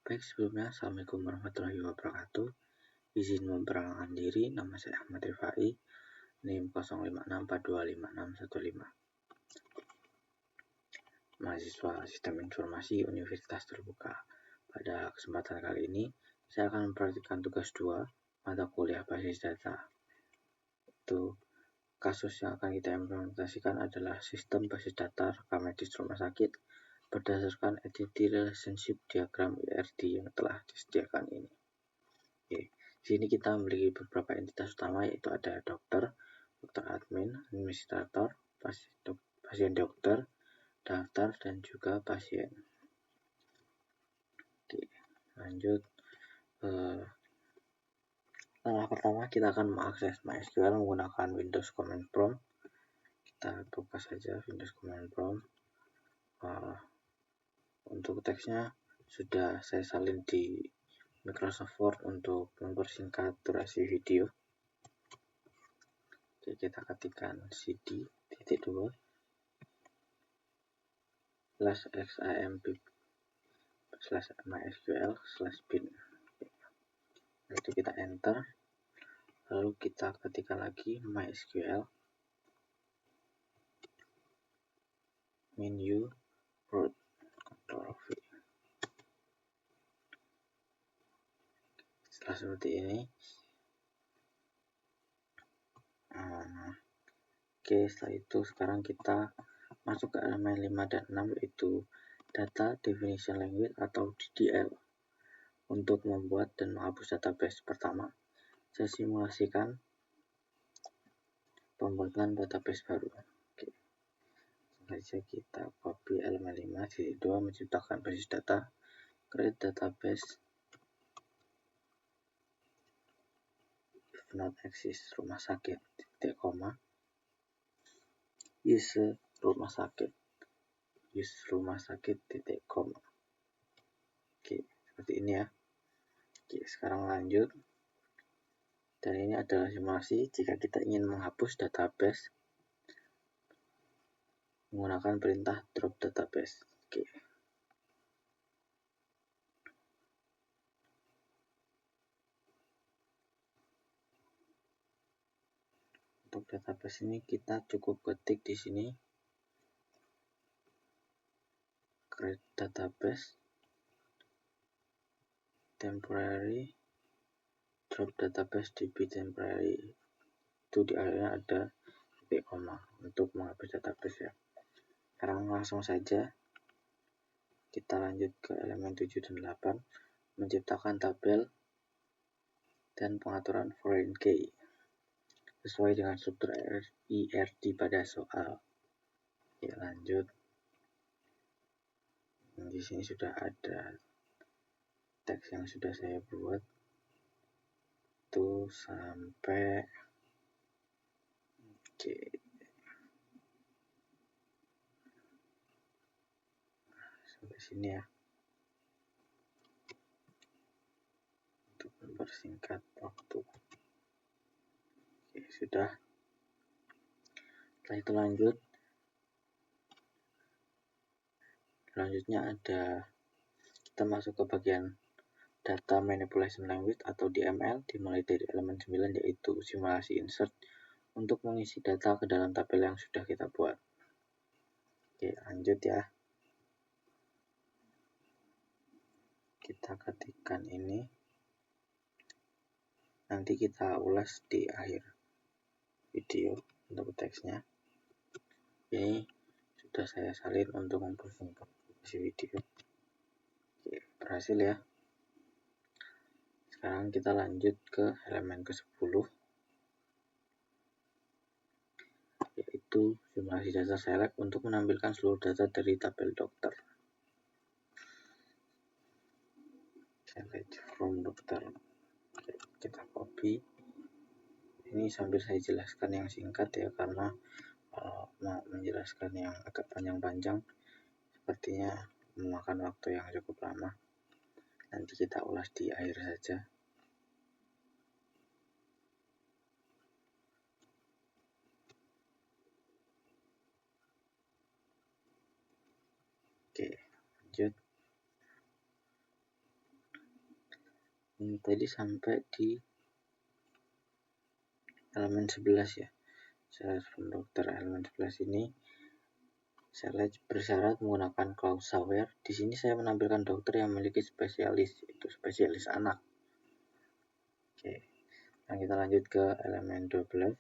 Baik, sebelumnya Assalamualaikum warahmatullahi wabarakatuh. Izin memperkenalkan diri, nama saya Ahmad Rifai, NIM 0564255615. Mahasiswa Sistem Informasi Universitas Terbuka. Pada kesempatan kali ini, saya akan memperhatikan tugas 2 mata kuliah basis data. Itu kasus yang akan kita implementasikan adalah sistem basis data rekam medis rumah sakit berdasarkan Entity Relationship Diagram ERD yang telah disediakan ini. Oke, di sini kita memiliki beberapa entitas utama, yaitu ada dokter admin, administrator, pasien dokter, daftar, dan juga pasien. Oke, lanjut. Langkah pertama, kita akan mengakses MySQL menggunakan Windows Command Prompt. Kita buka saja Windows Command Prompt. Untuk teksnya sudah saya salin di Microsoft Word untuk mempersingkat durasi video. Oke, kita ketikkan cd://xampp/mysql/bin. Itu kita enter, lalu kita ketikkan lagi mysql menu root Ctrl+V. Setelah seperti ini, oke, setelah itu sekarang kita masuk ke elemen 5 dan 6, yaitu Data Definition Language atau DDL. Untuk membuat dan menghapus database, pertama, saya simulasikan pembuatan database baru. Oke, saja kita copy elemen 5, sisi 2, menciptakan basis data, create database, if not exist, rumah sakit, titik koma, use rumah sakit, titik koma. Oke, seperti ini ya. Oke, sekarang lanjut. Dan ini adalah simulasi jika kita ingin menghapus database menggunakan perintah drop database. Oke. Untuk database ini kita cukup ketik di sini create database temporary drop database db temporary. Itu di akhirnya ada titik koma untuk menghapus database ya. Sekarang langsung saja kita lanjut ke elemen 7 dan 8, menciptakan tabel dan pengaturan foreign key sesuai dengan struktur ERD pada soal. Oke, lanjut. Di sini sudah ada teks yang sudah saya buat itu sampai sampai sini ya, untuk mempersingkat waktu. Oke, sudah. Setelah itu selanjutnya ada kita masuk ke bagian Data Manipulation Language atau DML, dimulai dari elemen 9, yaitu simulasi insert untuk mengisi data ke dalam tabel yang sudah kita buat. Oke, lanjut ya. Kita ketikkan ini, nanti kita ulas di akhir video untuk teksnya. Ini sudah saya salin untuk mempersingkat video. Oke, berhasil ya. Sekarang kita lanjut ke elemen ke-10, yaitu simulasi data select untuk menampilkan seluruh data dari tabel dokter. Select from dokter. Kita copy. Ini sambil saya jelaskan yang singkat ya, karena mau menjelaskan yang agak panjang-panjang sepertinya memakan waktu yang cukup lama. Nanti kita ulas di akhir saja. Oke, lanjut. Ini tadi sampai di elemen 11 ya. Saya dokter elemen 11 ini saya bersyarat menggunakan klausa where. Di sini saya menampilkan dokter yang memiliki spesialis, itu spesialis anak. Oke. Nah, kita lanjut ke elemen 12.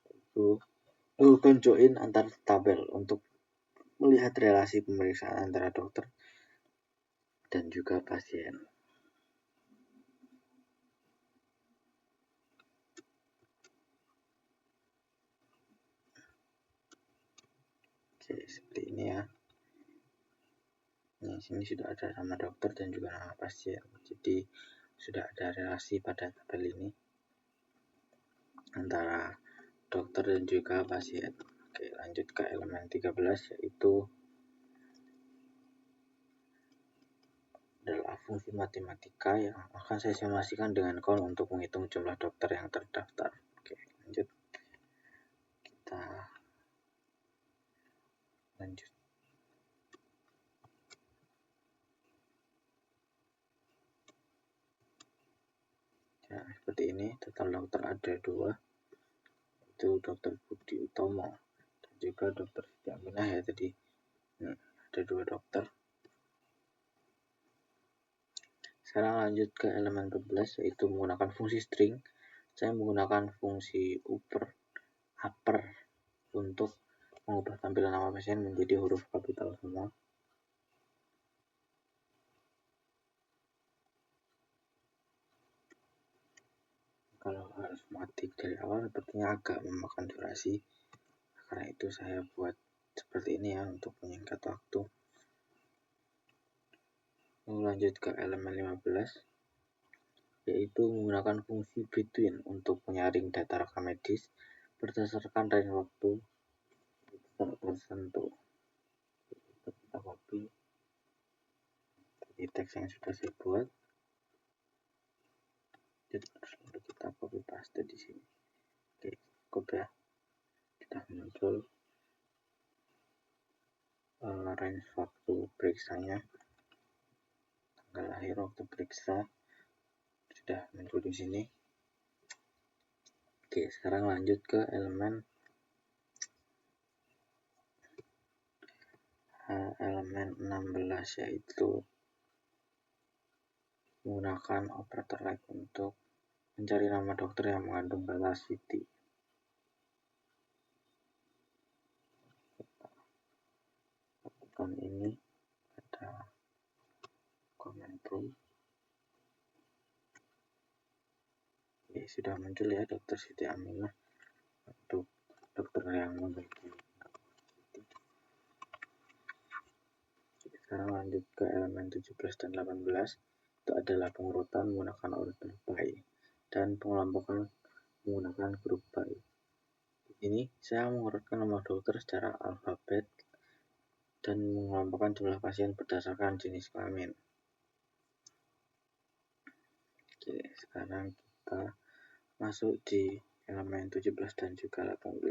Itu lakukan join antar tabel untuk melihat relasi pemeriksaan antara dokter dan juga pasien. Oke, seperti ini ya. Di sini sudah ada nama dokter dan juga nama pasien. Jadi sudah ada relasi pada tabel ini antara dokter dan juga pasien. Oke, lanjut ke elemen 13 yaitu adalah fungsi matematika yang akan saya simulasikan dengan call untuk menghitung jumlah dokter yang terdaftar. Oke, lanjut. Kita lanjut. Ya, seperti ini, total dokter ada 2, itu dokter Budi Utomo dan juga dokter Siti Aminah ya tadi. Ada 2 dokter. Sekarang lanjut ke elemen 14 yaitu menggunakan fungsi string. Saya menggunakan fungsi upper untuk mengubah tampilan nama pasien menjadi huruf kapital semua. Kalau harus matik dari awal sepertinya agak memakan durasi, karena itu saya buat seperti ini ya untuk menyingkat waktu. Lalu lanjut ke elemen 15 yaitu menggunakan fungsi between untuk menyaring data rekam medis berdasarkan range waktu tertentu. Kita copy di teks yang sudah saya buat, lalu kita copy paste di sini. Oke, cukup ya. Kita muncul range waktu periksanya, tanggal lahir, waktu periksa sudah muncul di sini. Oke, sekarang lanjut ke elemen 16 yaitu menggunakan operator like untuk mencari nama dokter yang mengandung kata city. Lakukan ini ada comment proof. Oke, sudah muncul ya dokter Siti Aminah untuk dokter yang memiliki. Sekarang lanjut ke elemen 17 dan 18. Itu adalah pengurutan menggunakan order by dan pengelompokan menggunakan grup by. Ini saya mengurutkan nama dokter secara alfabet dan mengelompokkan jumlah pasien berdasarkan jenis kelamin. Oke, sekarang kita masuk di elemen 17 dan juga 18.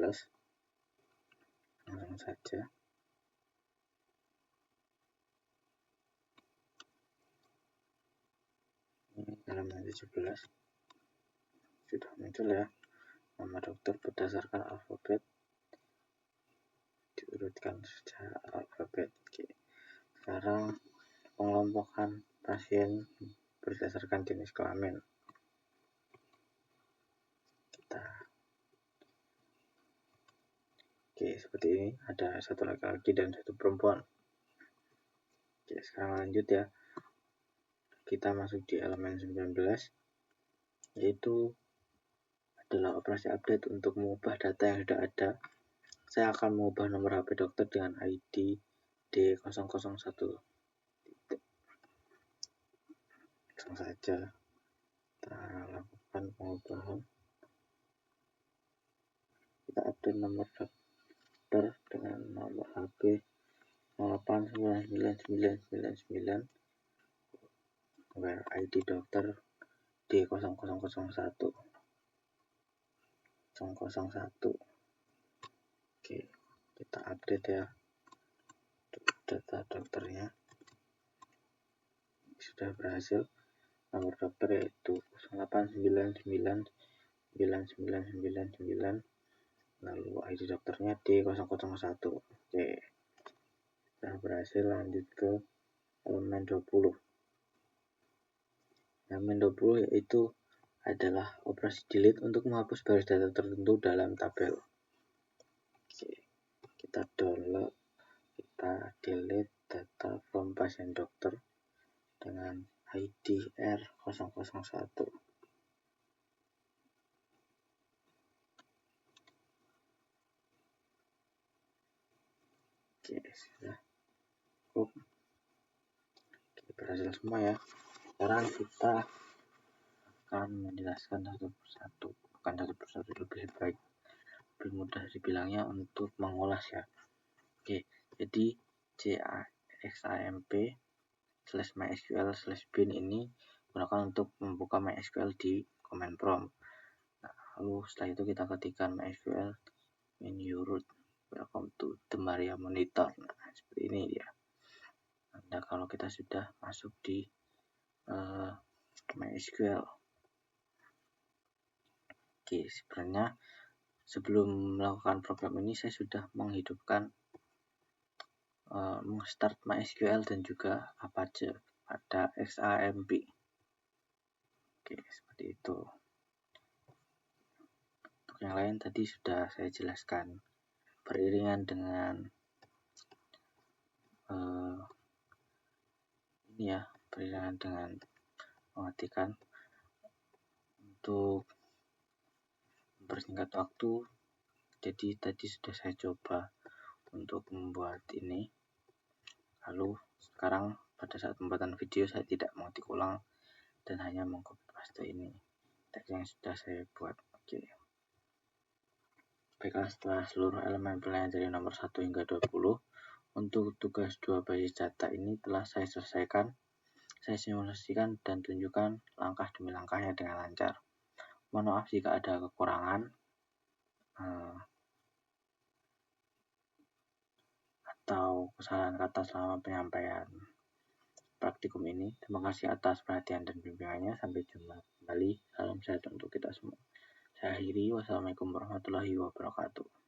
Langsung saja. Ini elemen 17. Sudah muncul ya. Nama dokter berdasarkan alfabet. Diurutkan secara alfabet. Oke. Sekarang pengelompokan pasien berdasarkan jenis kelamin. Oke, seperti ini. Ada satu laki-laki dan satu perempuan. Oke, sekarang lanjut ya. Kita masuk di elemen 19, yaitu adalah operasi update untuk mengubah data yang sudah ada. Saya akan mengubah nomor HP dokter dengan ID D001. Langsung saja kita lakukan pengubahan. Kita update nomor dokter dengan nomor HP 089999 where ID dokter D0001. Oke, kita update ya data dokternya. Sudah berhasil. nomor dokter yaitu 08999999, lalu ID dokternya D001. Oke, kita berhasil lanjut ke halaman 20. Halaman 20 yaitu adalah operasi delete untuk menghapus baris data tertentu dalam tabel. Oke, kita download, kita delete data from pasien dokter dengan ID R001. Oke, sudah cukup. Oke, berhasil semua ya. Sekarang kita akan menjelaskan satu persatu, bukan satu persatu, lebih baik, lebih mudah dibilangnya untuk mengulas ya. Oke, jadi xampp/mysql/bin ini gunakan untuk membuka MySQL di command prompt. Nah, lalu setelah itu kita ketikkan MySQL in your root, welcome to the Maria Monitor. Nah, seperti ini ya. Nah, kalau kita sudah masuk di MySQL. Oke, sebenarnya sebelum melakukan program ini saya sudah menghidupkan start MySQL dan juga Apache pada XAMPP. Oke, seperti itu. Untuk yang lain tadi sudah saya jelaskan beriringan dengan ini ya, beriringan dengan mengetikkan. Untuk mempersingkat waktu, jadi tadi sudah saya coba untuk membuat ini. Lalu sekarang pada saat pembuatan video saya tidak mengetik ulang dan hanya mengcopy paste ini teks yang sudah saya buat. Oke. Baiklah, setelah seluruh elemen penilaian dari nomor 1 hingga 20 untuk tugas 2 basis data ini telah saya selesaikan. Saya simulasikan dan tunjukkan langkah demi langkahnya dengan lancar. Mohon maaf jika ada kekurangan atau kesalahan kata selama penyampaian praktikum ini. Terima kasih atas perhatian dan bimbingannya. Sampai jumpa kembali. Salam sehat untuk kita semua. Saya akhiri. Wassalamualaikum warahmatullahi wabarakatuh.